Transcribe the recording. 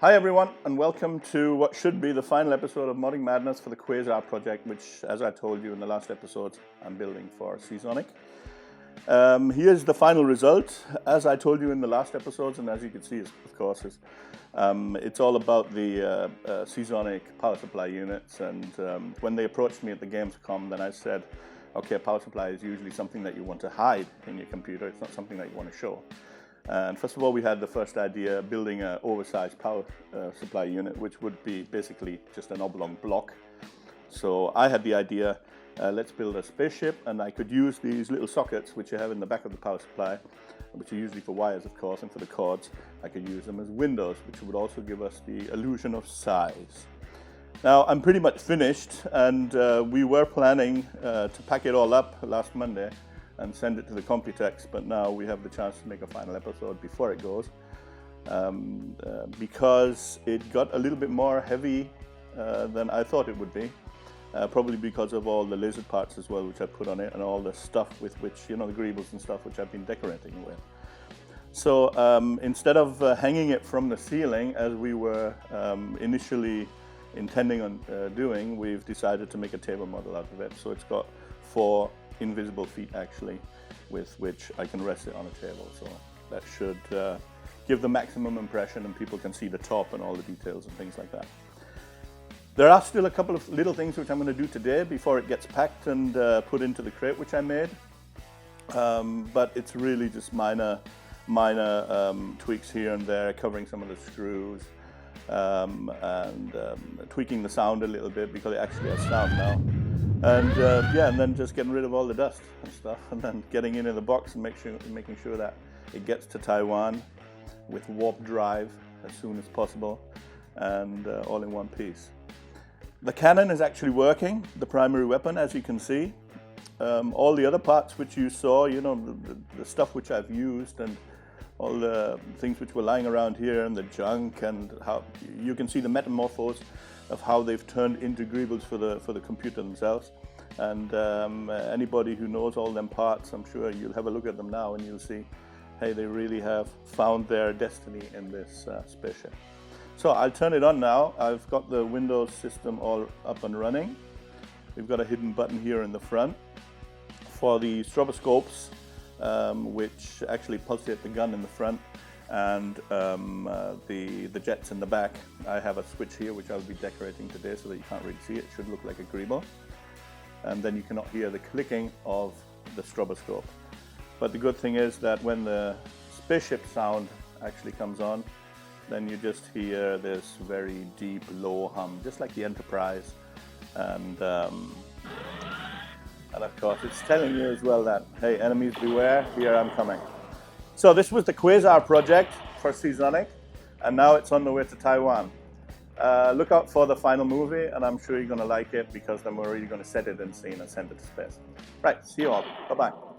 Hi everyone, and welcome to what should be the final episode of Modding Madness for the Quasar project, which, as I told you in the last episode, I'm building for Seasonic. Here's the final result. As I told you in the last episodes, and as you can see, of course, it's all about the Seasonic power supply units. And when they approached me at the Gamescom, then I said, okay, power supply is usually something that you want to hide in your computer. It's not something that you want to show. And first of all, we had the first idea, building an oversized power supply unit, which would be basically just an oblong block. So I had the idea, let's build a spaceship, and I could use these little sockets, which you have in the back of the power supply, which are usually for wires, of course, and for the cords. I could use them as windows, which would also give us the illusion of size. Now, I'm pretty much finished, and we were planning to pack it all up last Monday and send it to the Computex, but now we have the chance to make a final episode before it goes, because it got a little bit more heavy than I thought it would be, probably because of all the lizard parts as well, which I put on it, and all the stuff with which, you know, the greebles and stuff which I've been decorating with. So instead of hanging it from the ceiling, as we were initially intending on doing, we've decided to make a table model out of it. So it's got 4 invisible feet actually, with which I can rest it on a table. So that should give the maximum impression, and people can see the top and all the details and things like that. There are still a couple of little things which I'm going to do today before it gets packed and put into the crate which I made, but it's really just minor tweaks here and there, covering some of the screws, and tweaking the sound a little bit because it actually has sound now. And yeah, and then just getting rid of all the dust and stuff, and then getting into the box and making sure that it gets to Taiwan with warp drive as soon as possible, and all in one piece. The cannon is actually working, the primary weapon, as you can see. All the other parts which you saw, you know, the stuff which I've used, and all the things which were lying around here, and the junk, and how you can see the metamorphose of how they've turned into greebles for the computer themselves. And anybody who knows all them parts, I'm sure you'll have a look at them now and you'll see, hey, they really have found their destiny in this spaceship. So I'll turn it on now. I've got the Windows system all up and running. We've got a hidden button here in the front for the stroboscopes, which actually pulsate the gun in the front, and the jets in the back. I have a switch here which I'll be decorating today so that you can't really see it. It should look like a greeble, and then you cannot hear the clicking of the stroboscope. But the good thing is that when the spaceship sound actually comes on, then you just hear this very deep low hum, just like the Enterprise, and of course it's telling you as well that, hey, enemies beware, here I'm coming. So this was the Quasar project for Seasonic, and now it's on the way to Taiwan. Look out for the final movie, and I'm sure you're going to like it, because then we're really going to set it in scene and send it to space. Right, see you all. Bye-bye.